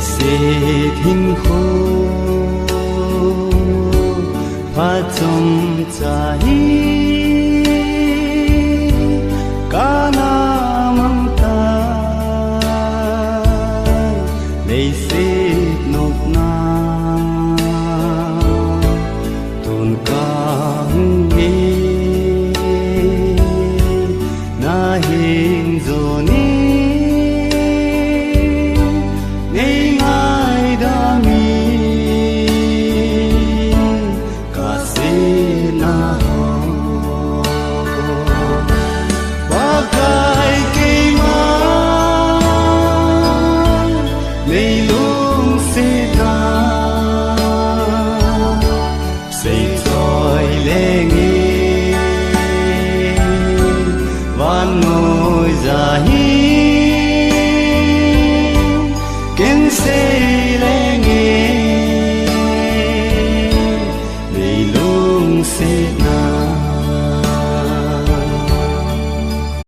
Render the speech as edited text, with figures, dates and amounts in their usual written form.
sẽ thiên khô phát trong trái cả nam ta để sẽ nộp na tuôn ca nghe na hình rồi ngồi dài kiến xây